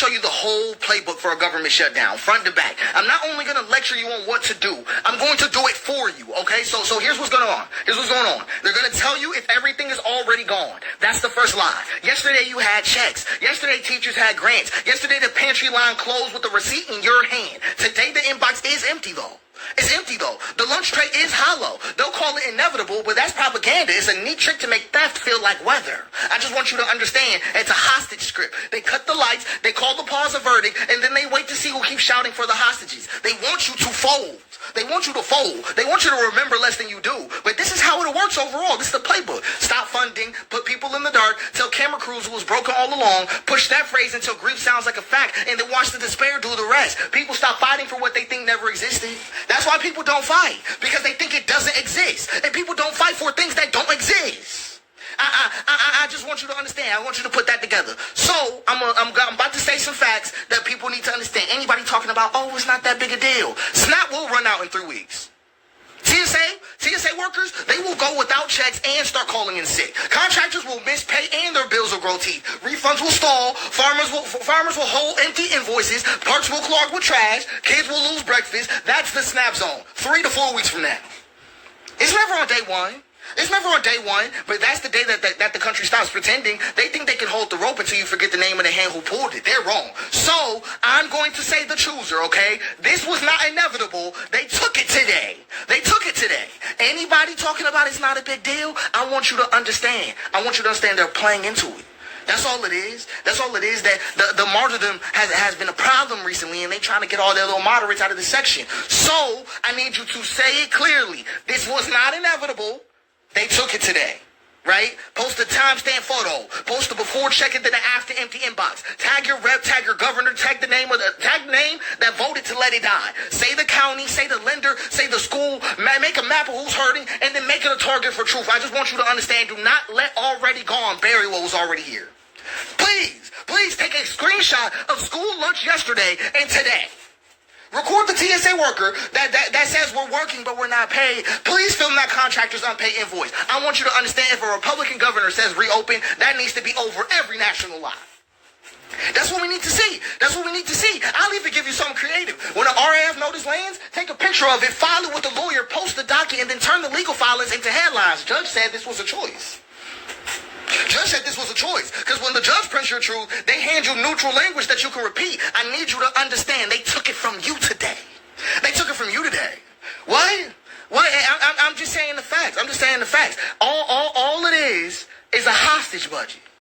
show you the whole playbook for a government shutdown, front to back. I'm not only going to lecture you on what to do, I'm going to do it for you, okay? So here's what's going on. They're going to tell you if everything is already gone. That's the first lie. Yesterday you had checks. Yesterday teachers had grants. Yesterday the pantry line closed with the receipt in your hand. Today the inbox is empty, though. It's empty, though. The lunch tray is hollow. They'll call it inevitable, but that's propaganda. It's a neat trick to make theft feel like weather. I just want you to understand it's a hostage script. They cut the lights, they call the pause a verdict, and then they wait to see who keeps shouting for the hostages. They want you to fold. They want you to fold. They want you to remember less than you do. But this is how it works overall. This is the playbook. Stop funding, put people in the dark, tell camera crews who was broken all along, push that phrase until grief sounds like a fact, and then watch the despair do the rest. People stop fighting for what they think never existed. That's why people don't fight, because they think it doesn't exist. And people don't fight for things that don't exist. I just want you to understand. I want you to put that together. So I'm about to say some facts that people need to understand. Anybody talking about, oh, it's not that big a deal. SNAP will run out in 3 weeks. TSA workers, they will go without checks and start calling in sick. Contractors will miss pay and their bills will grow teeth. Refunds will stall. Farmers will hold empty invoices. Parks will clog with trash. Kids will lose breakfast. That's the SNAP zone. 3 to 4 weeks from now. It's never on day one. It's never on day one, but that's the day that the country stops pretending. They think they can hold the rope until you forget the name of the hand who pulled it. They're wrong. So I'm going to say the chooser, okay? This was not inevitable. They took it today. Anybody talking about it's not a big deal, I want you to understand. I want you to understand they're playing into it. That's all it is. That the martyrdom has been a problem recently, and they trying to get all their little moderates out of the section. So I need you to say it clearly. This was not inevitable. They took it today, right? Post a timestamp photo. Post a before check it, then an after empty inbox. Tag your rep, tag your governor, tag the name that voted to let it die. Say the county, say the lender, say the school, make a map of who's hurting, and then make it a target for truth. I just want you to understand, do not let already gone bury what was already here. Please take a screenshot of school lunch yesterday and today. Record the TSA worker that says we're working but we're not paid. Please film that contractor's unpaid invoice. I want you to understand, if a Republican governor says reopen, that needs to be over every national lie. That's what we need to see. I'll even give you something creative. When an RAF notice lands, take a picture of it, file it with the lawyer, post the docket, and then turn the legal filings into headlines. Judge said this was a choice. Because when the judge prints your truth, they hand you neutral language that you can repeat. I need you to understand they took it from you today. What? I'm just saying the facts. All it is a hostage budget.